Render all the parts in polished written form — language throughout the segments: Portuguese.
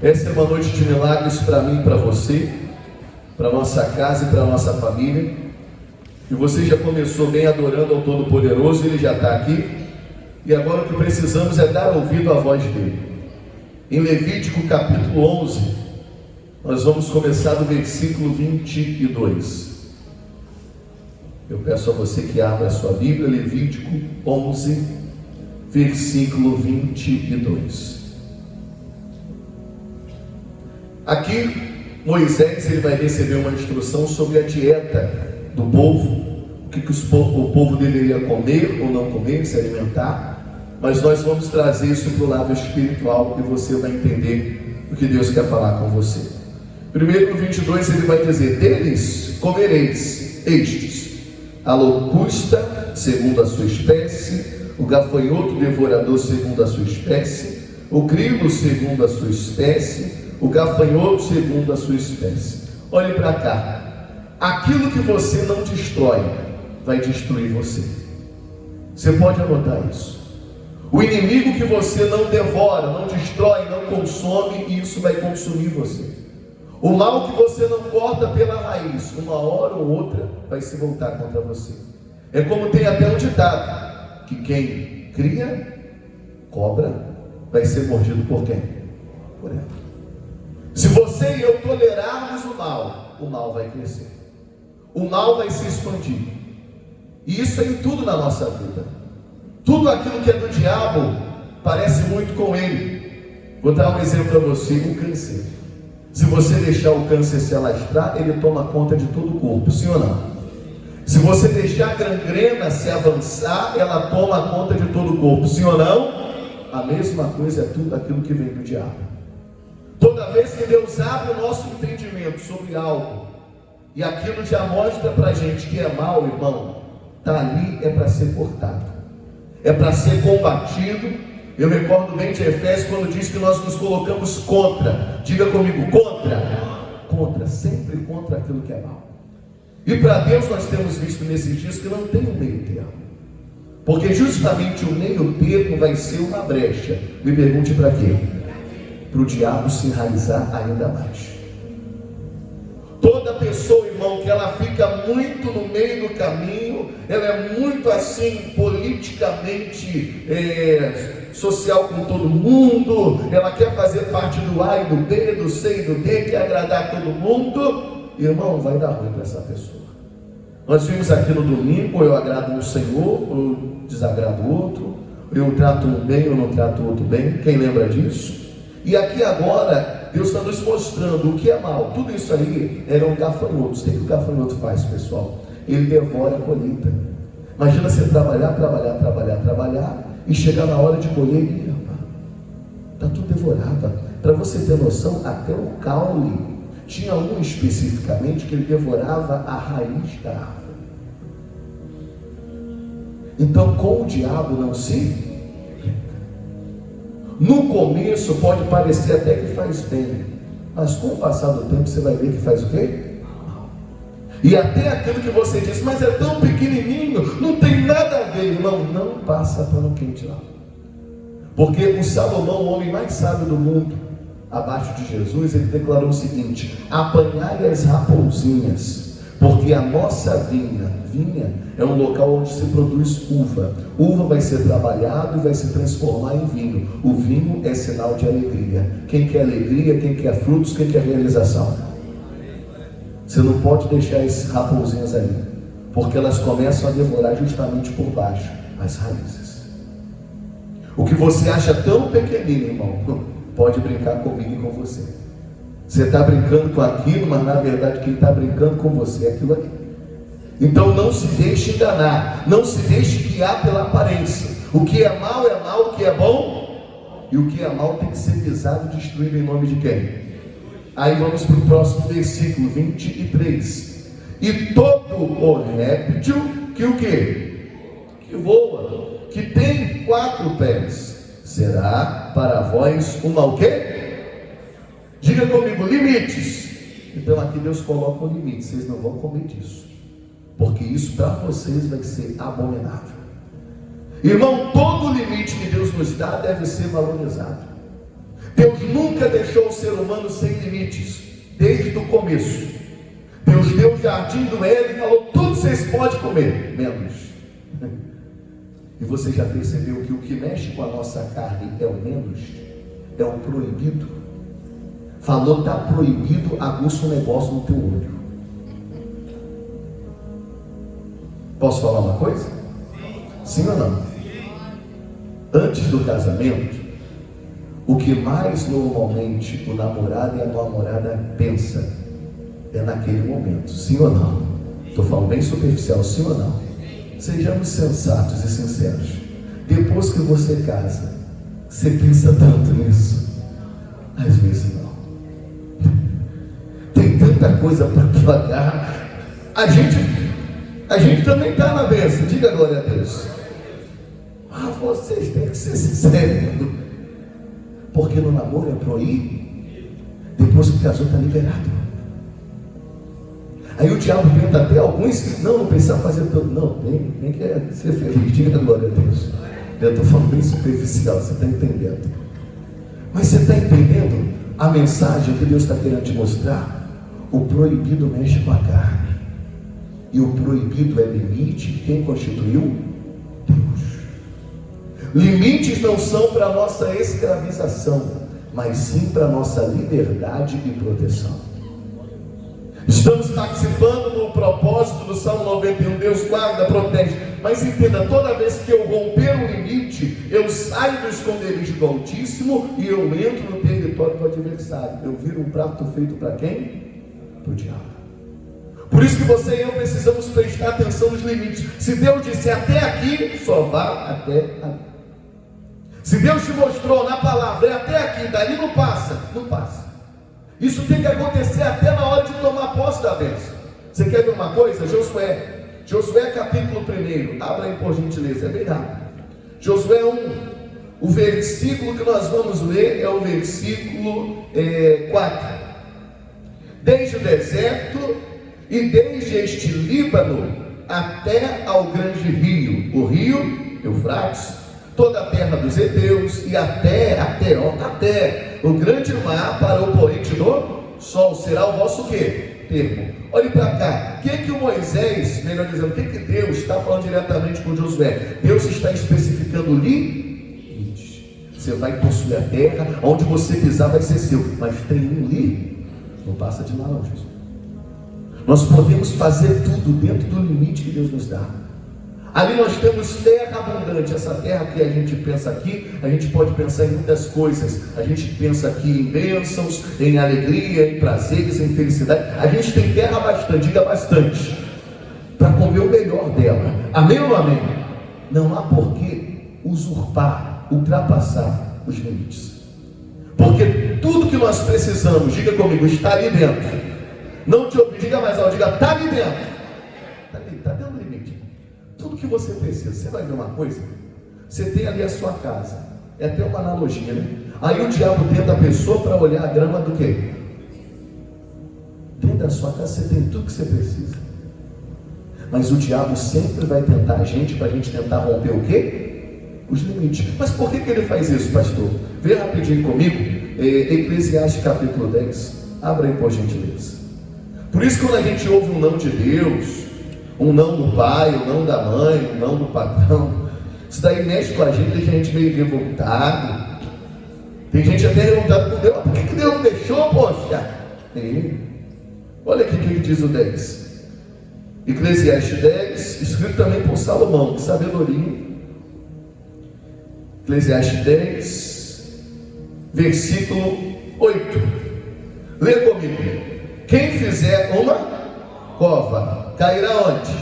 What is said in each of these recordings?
Essa é uma noite de milagres para mim e para você, para nossa casa e para nossa família. E você já começou bem adorando ao Todo-Poderoso, Ele já está aqui. E agora o que precisamos é dar ouvido à voz dEle. Em Levítico capítulo 11, nós vamos começar do versículo 22. Eu peço a você que abra a sua Bíblia, Levítico 11, versículo 22. Aqui, Moisés ele vai receber uma instrução sobre a dieta do povo, o que o povo deveria comer ou não comer, se alimentar, mas nós vamos trazer isso para o lado espiritual e você vai entender o que Deus quer falar com você. Primeiro, no 22, ele vai dizer: deles comereis estes, a locusta, segundo a sua espécie, o gafanhoto devorador, segundo a sua espécie, o grilo, segundo a sua espécie, o gafanhoto segundo a sua espécie. Olhe para cá. Aquilo que você não destrói vai destruir você. Você pode anotar isso. O inimigo que você não devora, não destrói, não consome, isso vai consumir você. O mal que você não corta pela raiz, uma hora ou outra vai se voltar contra você. É como tem até um ditado, que quem cria cobra vai ser mordido por quem? Por ela. Se você e eu tolerarmos o mal vai crescer. O mal vai se expandir. E isso é em tudo na nossa vida. Tudo aquilo que é do diabo parece muito com ele. Vou dar um exemplo para você: o câncer. Se você deixar o câncer se alastrar, ele toma conta de todo o corpo, sim ou não? Se você deixar a gangrena se avançar, ela toma conta de todo o corpo, sim ou não? A mesma coisa é tudo aquilo que vem do diabo. Toda vez que Deus abre o nosso entendimento sobre algo, e aquilo já mostra para a gente que é mal, irmão, está ali, é para ser cortado, é para ser combatido. Eu recordo bem de Efésios, quando diz que nós nos colocamos contra. Diga comigo, contra, sempre contra aquilo que é mal. E para Deus nós temos visto nesses dias que não tem um meio termo, porque justamente o meio termo vai ser uma brecha. Me pergunte para quê? Para o diabo se enraizar ainda mais. Toda pessoa, irmão, que ela fica muito no meio do caminho, ela é muito assim, politicamente social com todo mundo, ela quer fazer parte do A e do B, do C e do D, quer agradar todo mundo, irmão, vai dar ruim para essa pessoa. Nós vimos aqui no domingo: ou eu agrado um Senhor, ou eu desagrado o outro, eu trato um bem, ou não trato o outro bem. Quem lembra disso? E aqui agora, Deus está nos mostrando o que é mal. Tudo isso aí eram gafanhotos. O que o gafanhoto faz, pessoal? Ele devora a colheita. Imagina você trabalhar, e chegar na hora de colher e está tudo devorado. Para você ter noção, até o caule. Tinha um especificamente que ele devorava a raiz da árvore. Então, com o diabo não se... No começo pode parecer até que faz bem, mas com o passar do tempo você vai ver que faz o quê? E até aquilo que você diz, mas é tão pequenininho, não tem nada a ver, irmão, não passa pano quente lá. Porque o Salomão, o homem mais sábio do mundo, abaixo de Jesus, ele declarou o seguinte: apanhai as raposinhas, porque a nossa vinha é um local onde se produz uva. Uva vai ser trabalhado e vai se transformar em vinho. O vinho é sinal de alegria. Quem quer alegria, quem quer frutos, quem quer realização? Você não pode deixar esses raposinhas ali, porque elas começam a devorar justamente por baixo as raízes. O que você acha tão pequenino, irmão, pode brincar comigo e com você. Você está brincando com aquilo, mas na verdade quem está brincando com você é aquilo ali. Então não se deixe enganar, não se deixe guiar pela aparência. O que é mal, o que é bom, e o que é mal tem que ser pisado e destruído em nome de quem? Aí vamos para o próximo versículo, 23. E todo o réptil que o quê? Que voa, que tem 4 pés, será para vós uma o quê? Diga comigo, limites. Então aqui Deus coloca um limite: vocês não vão comer disso, porque isso para vocês vai ser abominável. Irmão, todo limite que Deus nos dá deve ser valorizado. Deus nunca deixou o ser limites desde o começo. Deus deu o jardim do Éden e falou: tudo vocês podem comer, menos. E você já percebeu que o que mexe com a nossa carne é o menos? É o proibido. Falou, está proibido, aguça um negócio no teu olho. Posso falar uma coisa? Sim ou não? Antes do casamento, o que mais normalmente o namorado e a namorada pensa é naquele momento. Sim ou não? Estou falando bem superficial, sim ou não? Sejamos sensatos e sinceros. Depois que você casa, você pensa tanto nisso? Às vezes não. Tem tanta coisa para pagar. A gente também está na bênção. Diga glória a Deus. Mas vocês têm que ser sinceros. Porque no namoro é proibido. Depois que casou está liberado. Aí o diabo tenta até alguns, não precisa fazer tudo. Não, nem quer ser feliz. Diga glória a Deus. Eu estou falando bem superficial, você está entendendo. Mas você está entendendo a mensagem que Deus está querendo te mostrar? O proibido mexe com a carne. E o proibido é limite. Quem constituiu? Deus. Limites não são para a nossa escravização, mas sim para a nossa liberdade e proteção. Estamos participando do propósito do Salmo 91, Deus guarda, protege. Mas entenda, toda vez que eu romper o limite, eu saio do esconderijo do Altíssimo e eu entro no território do adversário. Eu viro um prato feito para quem? Para o diabo. Por isso que você e eu precisamos prestar atenção nos limites. Se Deus disse até aqui, só vá até aqui. Se Deus te mostrou na palavra, é até aqui, dali não passa, não passa. Isso tem que acontecer até na hora de tomar posse da bênção. Você quer ver uma coisa? Josué capítulo 1, abra aí por gentileza, é bem rápido. Josué 1, o versículo que nós vamos ler é o versículo 4. Desde o deserto e desde este Líbano até ao grande rio, o rio Eufrates, toda a terra dos heteus e até o grande mar para o poente do sol, será o vosso quê? Termo. Olhe para cá, o que o Moisés, melhor dizendo, o que Deus está falando diretamente com Josué? Deus está especificando limites. Você vai possuir a terra, onde você pisar vai ser seu, mas tem um limite, não passa de lá não, Jesus. Nós podemos fazer tudo dentro do limite que Deus nos dá. Ali nós temos terra abundante. Essa terra que a gente pensa aqui, a gente pode pensar em muitas coisas. A gente pensa aqui em bênçãos, em alegria, em prazeres, em felicidade. A gente tem terra bastante, diga bastante, para comer o melhor dela. Amém ou não amém? Não há por que usurpar, ultrapassar os limites. Porque tudo que nós precisamos, diga comigo, está ali dentro. Não te ouvi, diga mais alto, diga, está ali dentro. Está dentro do limite. Tudo que você precisa. Você vai ver uma coisa? Você tem ali a sua casa. É até uma analogia, né? Aí o diabo tenta a pessoa para olhar a grama do quê? Dentro da sua casa você tem tudo que você precisa. Mas o diabo sempre vai tentar a gente, para a gente tentar romper o quê? Os limites. Mas por que ele faz isso, pastor? Vem rapidinho comigo. Eclesiastes capítulo 10. Abra aí por gentileza. Por isso quando a gente ouve um não de Deus, um não do pai, um não da mãe, um não do patrão, isso daí mexe com a gente, deixa a gente meio revoltado. Tem gente até revoltada com Deus. Por que Deus não deixou, poxa? Olha aqui o que diz o 10. Eclesiastes 10, escrito também por Salomão, que sabedoria. Eclesiastes 10, versículo 8. Lê comigo. Quem fizer uma cova, cairá onde?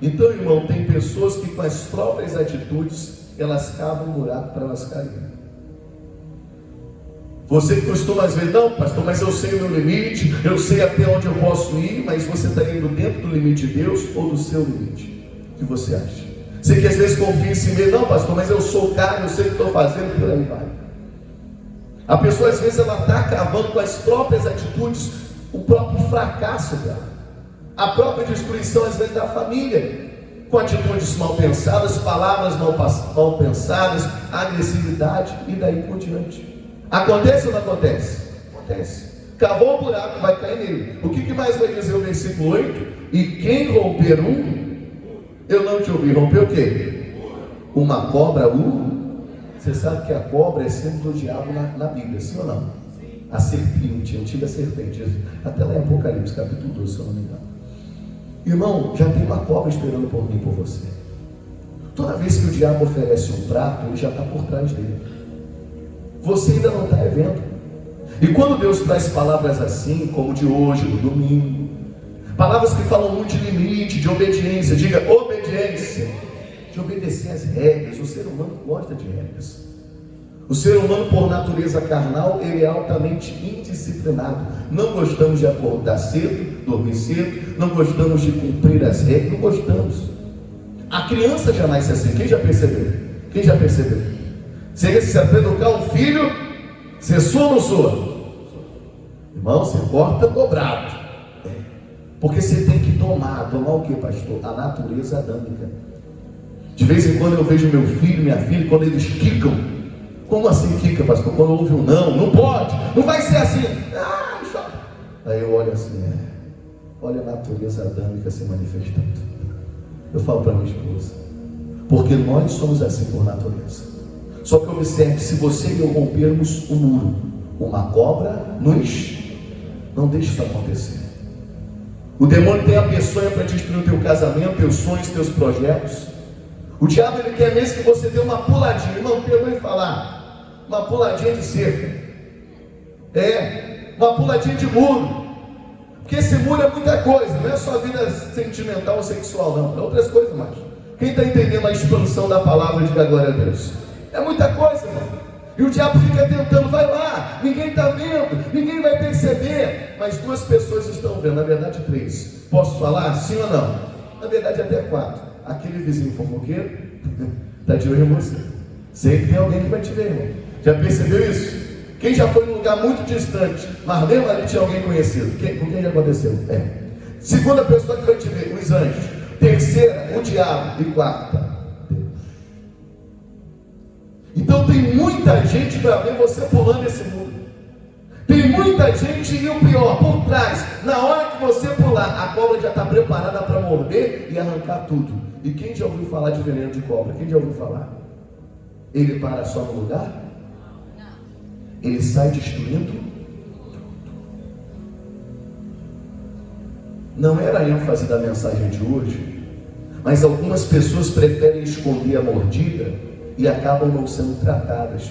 Então, irmão, tem pessoas que com as próprias atitudes, elas cavam um buraco para elas caírem. Você costuma às vezes, não pastor, mas eu sei o meu limite, eu sei até onde eu posso ir, mas você está indo dentro do limite de Deus ou do seu limite? O que você acha? Você que às vezes confia em si mesmo, não pastor, mas eu sou o cara, eu sei o que estou fazendo, por aí vai. A pessoa às vezes ela está cavando com as próprias atitudes o próprio fracasso dela, a própria destruição às vezes da família, com atitudes mal pensadas, palavras mal pensadas, agressividade e daí por diante. Acontece ou não acontece? Acontece. Cavou o buraco, vai cair nele. O que mais vai dizer o versículo 8? E quem romper eu não te ouvi. Romper o quê? Uma cobra, Você sabe que a cobra é símbolo do diabo na Bíblia, sim ou não? A serpente, a antiga serpente. Até lá em Apocalipse, capítulo 12, se eu não me engano. Irmão, já tem uma cobra esperando por mim e por você. Toda vez que o diabo oferece um prato, ele já está por trás dele. Você ainda não está vendo. E quando Deus traz palavras assim, como de hoje, do domingo, palavras que falam muito de limite, de obediência, diga obediência, de obedecer às regras. O ser humano gosta de regras. O ser humano, por natureza carnal, ele é altamente indisciplinado. Não gostamos de acordar cedo, dormir cedo, não gostamos de cumprir as regras, não gostamos. A criança já nasce assim. Quem já percebeu? Quem já percebeu? Se para educar um filho, você sua ou não sua? Irmão, você corta dobrado. Porque você tem que domar o que, pastor? A natureza adâmica. De vez em quando eu vejo meu filho, minha filha, quando eles quicam. Como assim quica, pastor? Quando ouve um não pode, não vai ser assim. Aí eu olho assim, olha a natureza adâmica se manifestando. Eu falo para minha esposa, porque nós somos assim por natureza. Só que observe, se você e eu rompermos um muro, uma cobra não deixa isso acontecer. O demônio tem a peçonha para destruir o teu casamento, teus sonhos, teus projetos. O diabo, ele quer mesmo que você dê uma puladinha. Irmão, perdoe falar, uma puladinha de cerca, uma puladinha de muro. Porque esse muro é muita coisa, não é só vida sentimental ou sexual, não, é outras coisas mais. Quem está entendendo a expansão da palavra, diga glória a Deus. É muita coisa, irmão. E o diabo fica tentando, vai lá, ninguém está vendo, ninguém vai perceber. Mas 2 pessoas estão vendo, na verdade 3. Posso falar? Sim ou não? Na verdade até 4. Aquele vizinho fofoqueiro está de olho em você. Sei que tem alguém que vai te ver, irmão. Já percebeu isso? Quem já foi num lugar muito distante, mas mesmo ali tinha alguém conhecido? Com quem já aconteceu? Segunda pessoa que vai te ver, os anjos. Terceira, o diabo. E quarta, Deus. Então tem muita gente para ver você pulando esse muro. Tem muita gente, e o pior, por trás. Na hora que você pular, a cobra já está preparada para morder e arrancar tudo. E quem já ouviu falar de veneno de cobra? Quem já ouviu falar? Ele para só no lugar? Ele sai destruindo tudo. Não era a ênfase da mensagem de hoje, mas algumas pessoas preferem esconder a mordida e acabam não sendo tratadas.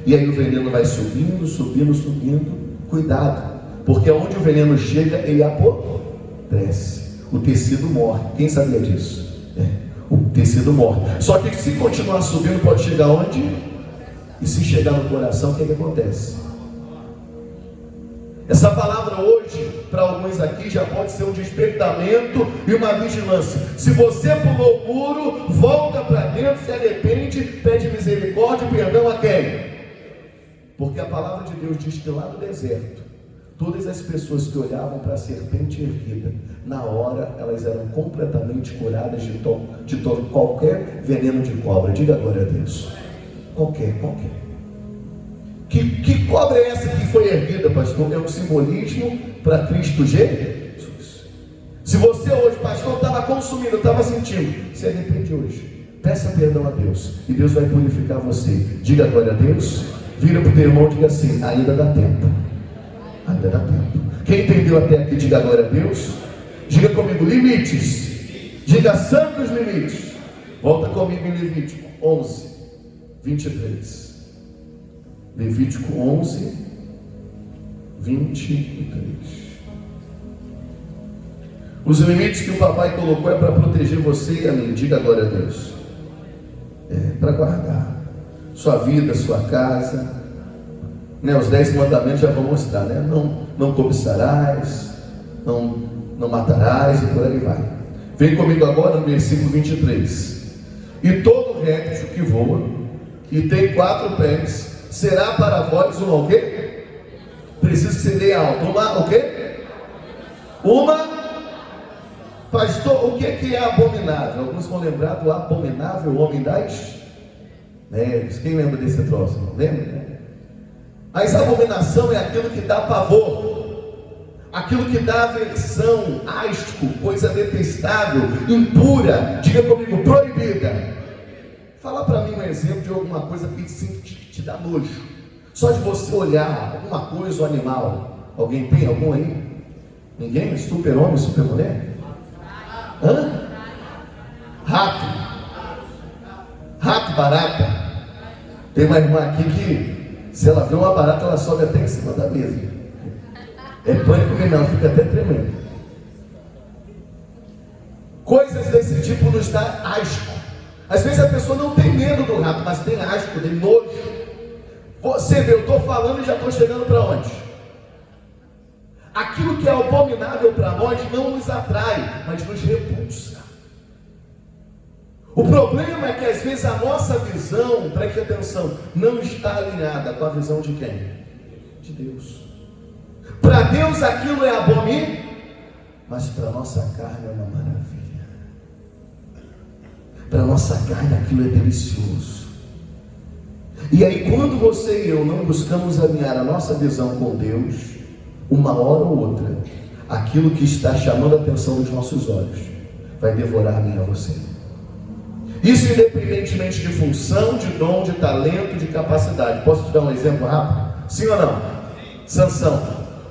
E aí o veneno vai subindo, subindo, subindo. Cuidado, porque onde o veneno chega, ele apodrece. O tecido morre. Quem sabia disso? O tecido morre. Só que se continuar subindo, pode chegar onde? E se chegar no coração, o que acontece? Essa palavra hoje, para alguns aqui, já pode ser um despertamento e uma vigilância. Se você pulou o muro, volta para dentro, se arrepende, pede misericórdia e perdão a quem? Porque a palavra de Deus diz que lá no deserto, todas as pessoas que olhavam para a serpente erguida, na hora elas eram completamente curadas de qualquer veneno de cobra. Diga glória a Deus. Qualquer. Que cobra é essa que foi erguida, pastor? É um simbolismo para Cristo Jesus. Se você hoje, pastor, estava consumindo, estava sentindo, se arrepende hoje, peça perdão a Deus, e Deus vai purificar você. Diga glória a Deus. Vira para o teu irmão e diga assim: ainda dá tempo. Ainda dá tempo. Quem entendeu até aqui, diga glória a Deus. Diga comigo, limites. Diga santos limites. Volta comigo em Levítico 11, 23. Levítico 11, 23. Os limites que o papai colocou é para proteger você e a mim. Diga glória a Deus. Para guardar sua vida, sua casa, os 10 mandamentos já vão mostrar, não cobiçarás, não matarás, e por aí vai. Vem comigo agora no versículo 23. E todo réptil que voa e tem 4 pés será para vós uma o quê? Preciso que você leia alto. Uma o quê? Pastor, o que é abominável? Alguns vão lembrar do abominável homem das neves. Quem lembra desse troço? Não lembra? Mas a abominação é aquilo que dá pavor. aquilo que dá aversão, asco, coisa detestável, impura, diga comigo, proibida. Fala para mim um exemplo de alguma coisa que te dá nojo. Só de você olhar alguma coisa, um animal. Alguém tem algum aí? Ninguém? Super-homem, super-mulher? Hã? Rato. Rato, barata. Tem uma irmã aqui que, se ela vê uma barata, ela sobe até em cima da mesa. É pânico mesmo, ela fica até tremendo. Coisas desse tipo nos dá asco. Às vezes a pessoa não tem medo do rato, mas tem asco, tem nojo. Você vê, eu estou falando e já estou chegando para onde? Aquilo que é abominável para nós não nos atrai, mas nos repulsa. O problema é que às vezes a nossa visão, preste atenção, não está alinhada com a visão de quem? De Deus. Para Deus aquilo é abominável, mas para a nossa carne é uma maravilha. Para a nossa carne aquilo é delicioso. E aí quando você e eu não buscamos alinhar a nossa visão com Deus, uma hora ou outra, aquilo que está chamando a atenção dos nossos olhos vai devorar a mim e a você. Isso independentemente de função, de dom, de talento, de capacidade. Posso te dar um exemplo rápido? Sim ou não? Sansão,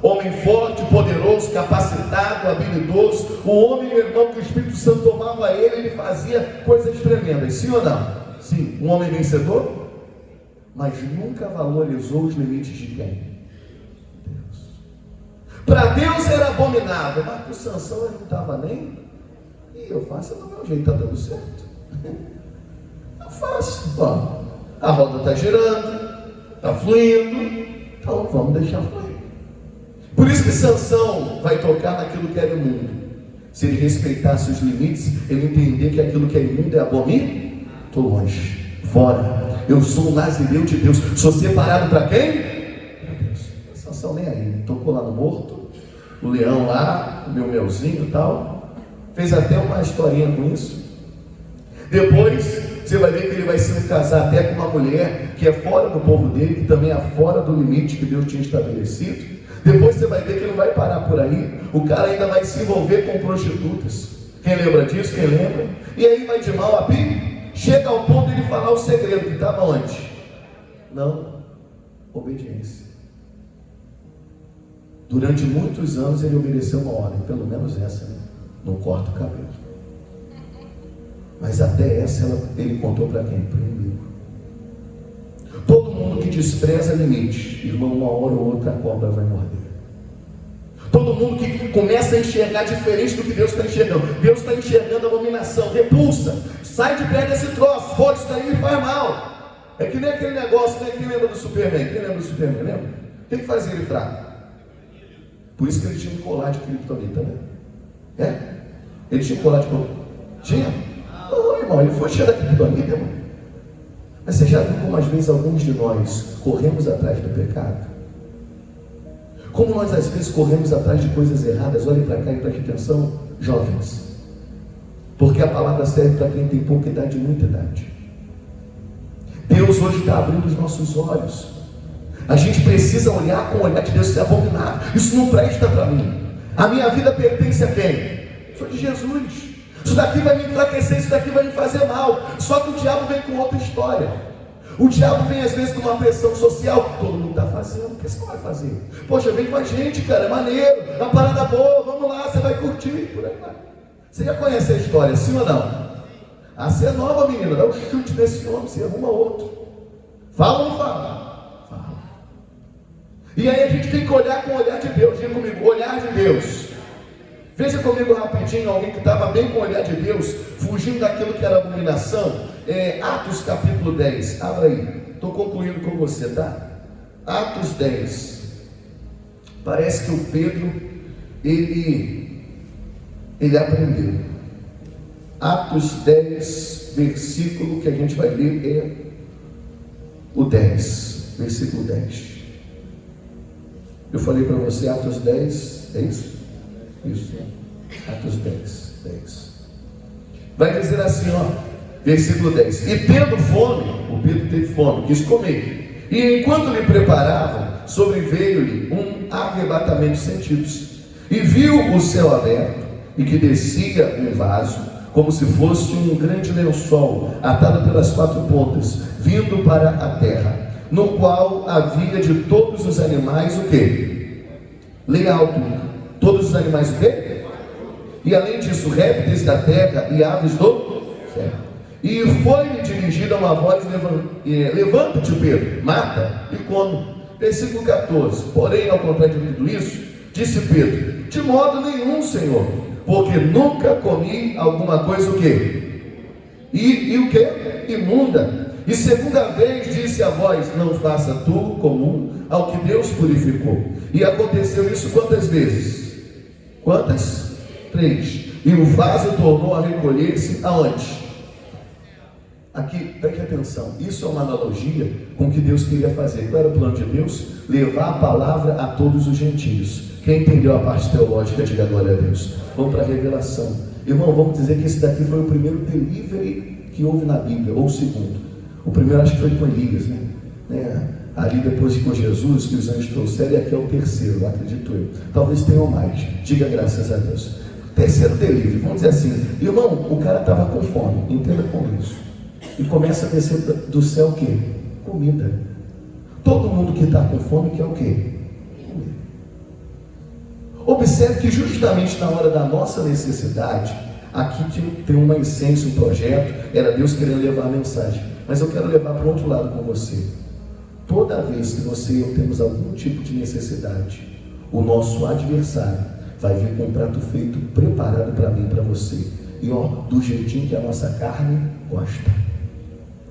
homem forte, poderoso, capacitado, habilidoso, o homem, meu irmão, que o Espírito Santo tomava ele fazia coisas tremendas. Sim ou não? Sim. Um homem vencedor, mas nunca valorizou os limites de quem? Deus. Para Deus era abominável, mas para o Sansão ele não estava nem. E eu faço do meu jeito, está dando certo. Eu faço. Ó, a roda está girando, está fluindo, então vamos deixar fluir. Por isso que Sansão vai tocar naquilo que era imundo. Se ele respeitasse os limites, ele entender que aquilo que é imundo é abominável. Estou longe, fora. Eu sou um nazireu de Deus. Sou separado para quem? Para Deus. Sansão nem aí. Tocou lá no morto, o leão lá, o meu melzinho e tal. Fez até uma historinha com isso. Depois você vai ver que ele vai se casar até com uma mulher que é fora do povo dele, que também é fora do limite que Deus tinha estabelecido. Depois você vai ver que ele não vai parar por aí. O cara ainda vai se envolver com prostitutas. Quem lembra disso? Quem lembra? E aí vai de mal a pior. Chega ao ponto de ele falar o segredo que estava onde? Não, obediência. Durante muitos anos ele obedeceu uma ordem, pelo menos essa, né? Não corta o cabelo. Mas até essa ele contou para quem? Para o inimigo. Todo mundo que despreza limites, irmão, uma hora ou outra a cobra vai morder. Todo mundo que começa a enxergar diferente do que Deus está enxergando. Deus está enxergando abominação, repulsa. Sai de perto desse troço, pô, isso daí me faz mal. É que nem aquele negócio, né? Quem lembra do Superman? Quem lembra do Superman? Lembra? O que fazia ele fraco? Por isso que ele tinha um colar de criptonita, né? É? Ele tinha um colar de criptonita? Tinha? Não, irmão, ele foi cheio da criptonita, irmão. Mas você já viu como às vezes alguns de nós corremos atrás do pecado? Como nós às vezes corremos atrás de coisas erradas? Olhem para cá e prestem atenção, jovens. Porque a palavra serve para quem tem pouca idade e muita idade. Deus hoje está abrindo os nossos olhos. A gente precisa olhar com o olhar de Deus, isso é abominável. Isso não presta para mim. A minha vida pertence a quem? Sou de Jesus. Isso daqui vai me enfraquecer, isso daqui vai me fazer mal. Só que o diabo vem com outra história. O diabo vem às vezes com uma pressão social. Todo mundo está fazendo, o que você vai fazer? Poxa, vem com a gente, cara, é maneiro, é uma parada boa, vamos lá, você vai curtir, por aí vai. Você já conhece a história, sim ou não? Ah, você é nova, menina, dá um chute nesse homem, você arruma outro. Fala ou não fala? Fala. E aí a gente tem que olhar com o olhar de Deus. Diga comigo, olhar de Deus. Veja comigo rapidinho alguém que estava bem com o olhar de Deus, fugindo daquilo que era abominação. Atos capítulo 10, abra aí, estou concluindo com você, tá? Atos 10, parece que o Pedro, ele aprendeu. Atos 10, versículo que a gente vai ler é o 10, versículo 10. Eu falei para você, Atos 10, é isso? Isso, Atos 10. Vai dizer assim, ó, versículo 10: e tendo fome, o Pedro teve fome, quis comer, e enquanto lhe preparavam, sobreveio-lhe um arrebatamento de sentidos, e viu o céu aberto, e que descia um vaso, como se fosse um grande lençol, atado pelas 4 pontas, vindo para a terra, no qual havia de todos os animais o quê? Leia alto. Todos os animais o quê? E além disso, répteis da terra e aves do céu. E foi-lhe dirigida uma voz: levanta-te, Pedro, mata e come. Versículo 14. Porém, ao contrário de tudo isso, disse Pedro: de modo nenhum, Senhor, porque nunca comi alguma coisa o quê? E o quê? Imunda. E segunda vez disse a voz: não faça tu comum ao que Deus purificou. E aconteceu isso quantas vezes? Quantas? 3. E o vaso tornou a recolher-se aonde? Aqui, preste atenção, isso é uma analogia com o que Deus queria fazer. Qual era o plano de Deus? Levar a palavra a todos os gentios. Quem entendeu a parte teológica, diga glória a Deus. Vamos para a revelação. Irmão, vamos dizer que esse daqui foi o primeiro delivery que houve na Bíblia, ou o segundo. O primeiro acho que foi com Elias, né? Ali depois com Jesus, que os anjos trouxeram, e aqui é o terceiro, acredito eu. Talvez tenham mais, diga graças a Deus. Terceiro delivery, vamos dizer assim, irmão, o cara estava com fome, entenda com isso. E começa a descer do céu o quê? Comida. Todo mundo que está com fome quer o quê? Comer. Observe que justamente na hora da nossa necessidade, aqui tem uma essência, um projeto, era Deus querendo levar a mensagem. Mas eu quero levar para o outro lado com você. Toda vez que você e eu temos algum tipo de necessidade, o nosso adversário vai vir com um prato feito, preparado para mim e para você. E do jeitinho que a nossa carne gosta.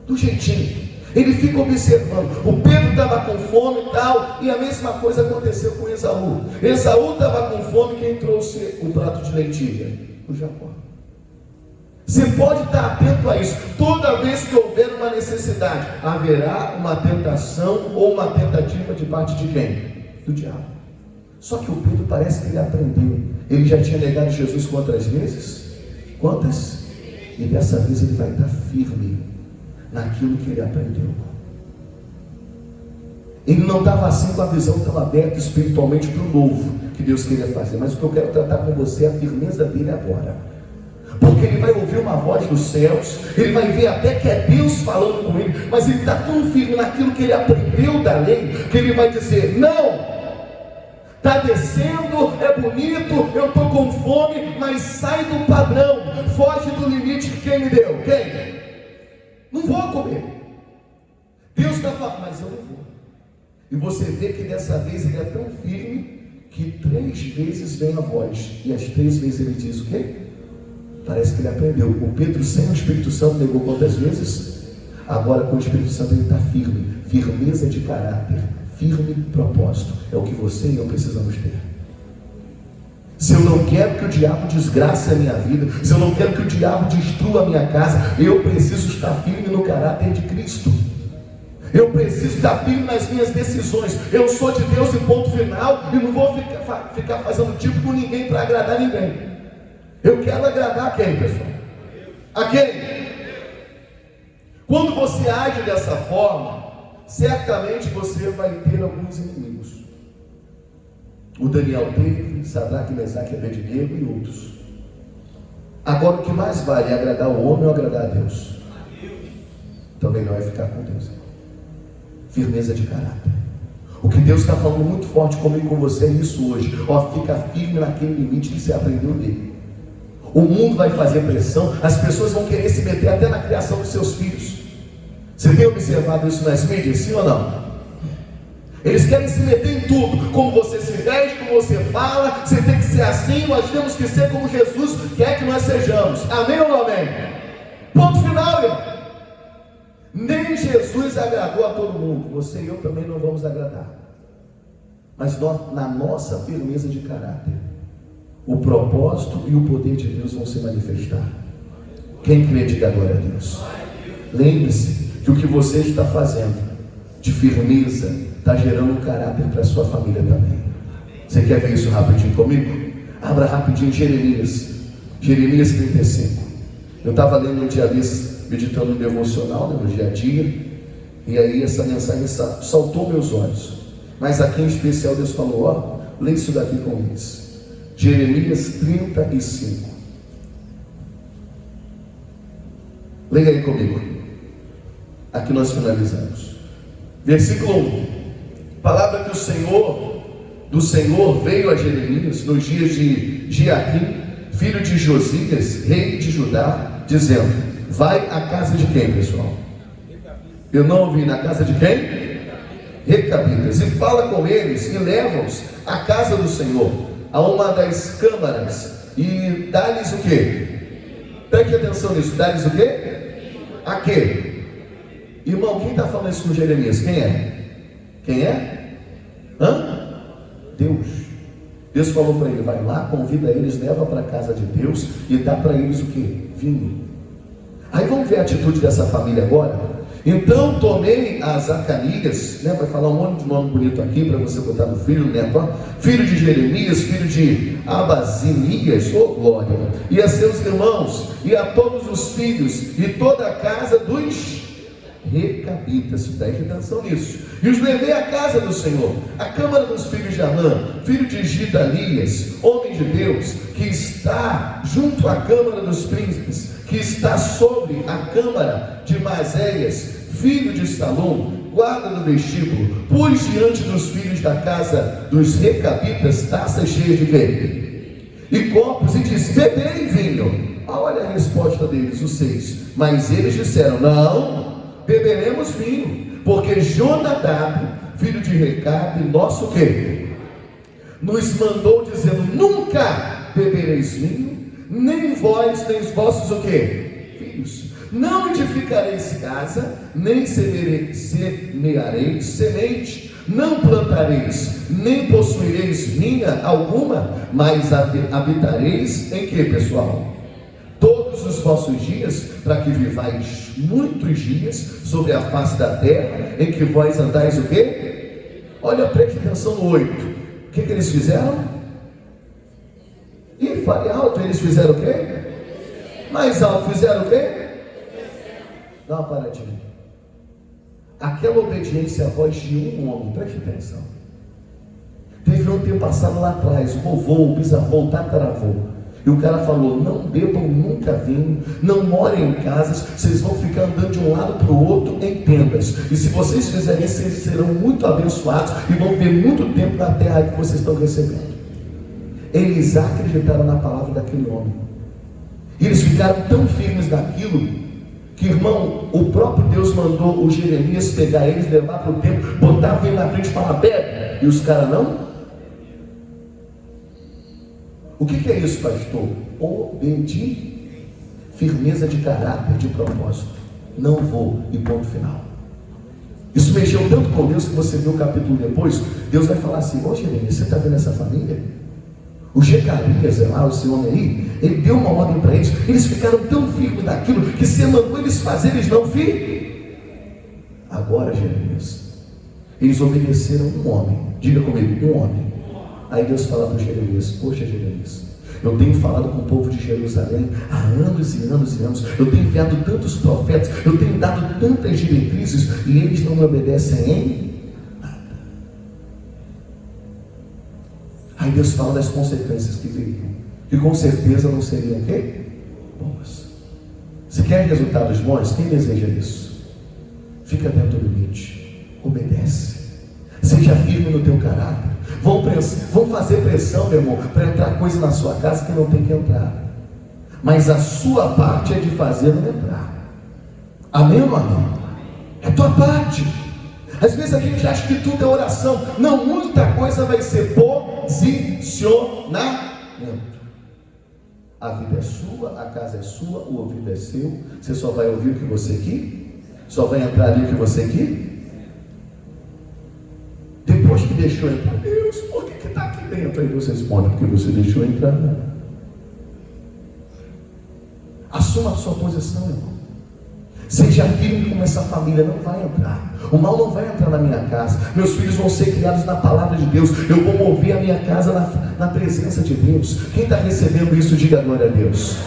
Do jeitinho. Ele fica observando. O Pedro estava com fome e tal, e a mesma coisa aconteceu com Esaú. Esaú estava com fome, quem trouxe o prato de lentilha? O Jacó. Você pode estar atento a isso. Toda vez que houver uma necessidade, haverá uma tentação ou uma tentativa de parte de quem? Do diabo. Só que o Pedro parece que ele aprendeu. Ele já tinha negado Jesus quantas vezes? Quantas? E dessa vez ele vai estar firme naquilo que ele aprendeu. Ele não estava assim com a visão tão aberta espiritualmente para o novo que Deus queria fazer. Mas o que eu quero tratar com você é a firmeza dele agora. Porque ele vai ouvir uma voz dos céus, ele vai ver até que é Deus falando com ele, mas ele está tão firme naquilo que ele aprendeu da lei, que ele vai dizer: não, está descendo, é bonito, eu estou com fome, mas sai do padrão, foge do limite que quem me deu? Quem? Não vou comer. Deus está falando, mas eu não vou. E você vê que dessa vez ele é tão firme, que 3 vezes vem a voz, e as 3 vezes ele diz o quê? Parece que ele aprendeu. O Pedro sem o Espírito Santo negou quantas vezes? Agora com o Espírito Santo ele está firme. Firmeza de caráter, firme propósito. É o que você e eu precisamos ter. Se eu não quero que o diabo desgrace a minha vida, se eu não quero que o diabo destrua a minha casa, eu preciso estar firme no caráter de Cristo. Eu preciso estar firme nas minhas decisões. Eu sou de Deus e ponto final, e não vou ficar fazendo tipo com ninguém para agradar ninguém. Eu quero agradar a quem, pessoal? A quem? Quando você age dessa forma, certamente você vai ter alguns inimigos. O Daniel teve, Sadraque, Mesaque, Abednego e outros. Agora o que mais vale é agradar o homem ou agradar a Deus? Também não é ficar com Deus. Firmeza de caráter. O que Deus está falando muito forte comigo e com você é isso hoje. Fica firme naquele limite que você aprendeu dele. O mundo vai fazer pressão, as pessoas vão querer se meter até na criação dos seus filhos. Você tem observado isso nas mídias, sim ou não? Eles querem se meter em tudo, como você se veste, como você fala, você tem que ser assim, nós temos que ser como Jesus quer que nós sejamos. Amém ou não amém? Ponto final, irmão. Nem Jesus agradou a todo mundo, você e eu também não vamos agradar. Mas nós, na nossa firmeza de caráter, o propósito e o poder de Deus vão se manifestar. Quem crê, diga glória a Deus. Lembre-se que o que você está fazendo de firmeza está gerando um caráter para a sua família também. Você quer ver isso rapidinho comigo? Abra rapidinho Jeremias 35. Eu estava lendo um dia desse, meditando no devocional, no dia a dia, e aí essa mensagem saltou meus olhos. Mas aqui em especial Deus falou: lê isso daqui com eles. Jeremias 35. Leia aí comigo. Aqui nós finalizamos. Versículo 1. Palavra que do Senhor veio a Jeremias nos dias de Joaquim, filho de Josias, rei de Judá, dizendo: vai à casa de quem, pessoal? Eu não ouvi. Na casa de quem? Recabitas. E fala com eles e leva-os à casa do Senhor, a uma das câmaras, e dá-lhes o quê? Preste atenção nisso. Dá-lhes o quê? A quê? Irmão, quem está falando isso com Jeremias? Quem é? Quem é? Deus. Deus falou para ele: vai lá, convida eles, leva para a casa de Deus e dá para eles o quê? Vinho. Aí vamos ver a atitude dessa família agora. Então tomei a Zacarias, né? Vai falar um monte de nome bonito aqui para você botar no filho, né? Filho de Jeremias, filho de Abazinias, glória, e a seus irmãos, e a todos os filhos, e toda a casa dos Recabitas. Preste atenção nisso. E os levei à casa do Senhor, a câmara dos filhos de Anã, filho de Gidalias, homem de Deus, que está junto à câmara dos príncipes, que está sobre a câmara de Maséias, filho de Salom, guarda do vestíbulo. Pus diante dos filhos da casa dos Recabitas taças cheias de vinho e copos, e disse: bebei vinho. Olha a resposta deles, os 6. Mas eles disseram: não beberemos vinho, porque Jonadab, filho de Recabe, nosso quê? Nos mandou dizendo: nunca bebereis vinho, nem vós, nem os vossos o quê? Filhos. Não edificareis casa, nem semeareis semente, não plantareis, nem possuireis vinha alguma, mas habitareis em que, pessoal? Todos os vossos dias, para que vivais muitos dias sobre a face da terra, em que vós andais o quê? Olha, preste atenção no 8. O que eles fizeram? E fale alto. Eles fizeram o quê? Mais alto. Fizeram o quê? Dá uma paradinha. Aquela obediência à voz de um homem, preste atenção. Teve um tempo passado lá atrás, o vovô, o bisavô, o tataravô, e o cara falou: não bebam nunca vinho, não morem em casas, vocês vão ficar andando de um lado para o outro em tendas, e se vocês fizerem isso, vocês serão muito abençoados e vão ver muito tempo na terra que vocês estão recebendo. Eles acreditaram na palavra daquele homem, e eles ficaram tão firmes naquilo que, irmão, o próprio Deus mandou o Jeremias pegar eles, levar para o templo, botar vinho na frente e falar: bebe, e os caras não. O que é isso, pastor? Obedi, firmeza de caráter, de propósito. Não vou, e ponto final. Isso mexeu tanto com Deus que você vê o capítulo depois. Deus vai falar assim: ô Jeremias, você está vendo essa família? O Jecarias, esse homem aí, ele deu uma ordem para eles. Eles ficaram tão firmes naquilo que você mandou eles fazer, eles não fizeram. Agora, Jeremias, eles obedeceram um homem. Diga comigo, um homem. Aí Deus fala para Jeremias: poxa, Jeremias, eu tenho falado com o povo de Jerusalém há anos e anos e anos, eu tenho enviado tantos profetas, eu tenho dado tantas diretrizes, e eles não me obedecem em nada. Aí Deus fala das consequências que viriam, que com certeza não seriam o quê? Boas. Se quer resultados bons, quem deseja isso? Fica dentro do limite, obedece, seja firme no teu caráter. Vão fazer pressão, meu irmão, para entrar coisa na sua casa que não tem que entrar, mas a sua parte é de fazer não entrar. Amém ou não? É a tua parte. Às vezes a gente acha que tudo é oração. Não, muita coisa vai ser posicionamento. A vida é sua, a casa é sua, o ouvido é seu. Você só vai ouvir o que você quer, só vai entrar ali o que você quer. Depois que deixou entrar, Deus, por que está aqui dentro? Aí Deus responde: porque você deixou entrar. Assuma a sua posição, irmão. Seja firme como essa família. Não vai entrar, o mal não vai entrar na minha casa. Meus filhos vão ser criados na palavra de Deus. Eu vou mover a minha casa na presença de Deus. Quem está recebendo isso, diga glória a Deus.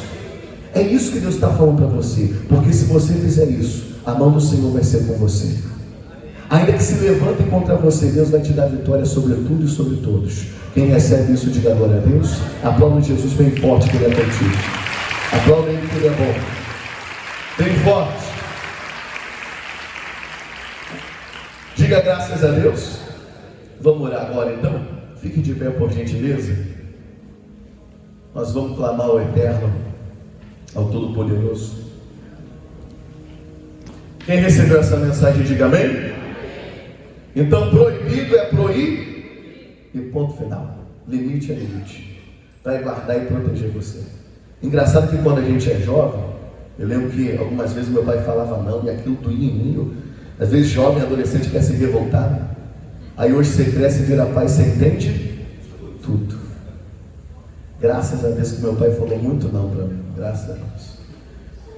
É isso que Deus está falando para você. Porque se você fizer isso, a mão do Senhor vai ser com você. Ainda que se levantem contra você, Deus vai te dar vitória sobre tudo e sobre todos. Quem recebe isso, diga glória a Deus. Aplauda Jesus bem forte, que Ele é contigo. Aplauda Ele, que Ele é bom. Bem forte. Diga graças a Deus. Vamos orar agora então? Fique de pé, por gentileza. Nós vamos clamar ao Eterno, ao Todo-Poderoso. Quem recebeu essa mensagem, diga amém. Então, proibido é proibir e ponto final. Limite é limite. Vai guardar e proteger você. Engraçado que quando a gente é jovem, eu lembro que algumas vezes meu pai falava não, e aquilo doía em mim. Às vezes jovem, adolescente quer se revoltar. Aí hoje você cresce e vira pai, você entende tudo. Graças a Deus que meu pai falou muito não para mim. Graças a Deus.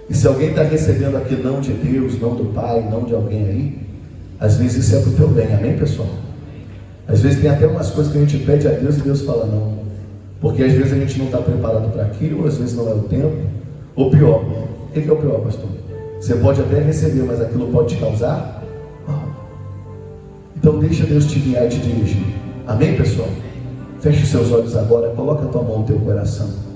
E se alguém está recebendo aqui não de Deus, não do pai, não de alguém aí, às vezes isso é para o teu bem, amém, pessoal? Às vezes tem até umas coisas que a gente pede a Deus e Deus fala não. Porque às vezes a gente não está preparado para aquilo, ou às vezes não é o tempo. Ou pior, o que é o pior, pastor? Você pode até receber, mas aquilo pode te causar mal. Então deixa Deus te guiar e te dirigir. Amém, pessoal? Feche seus olhos agora, coloca a tua mão no teu coração.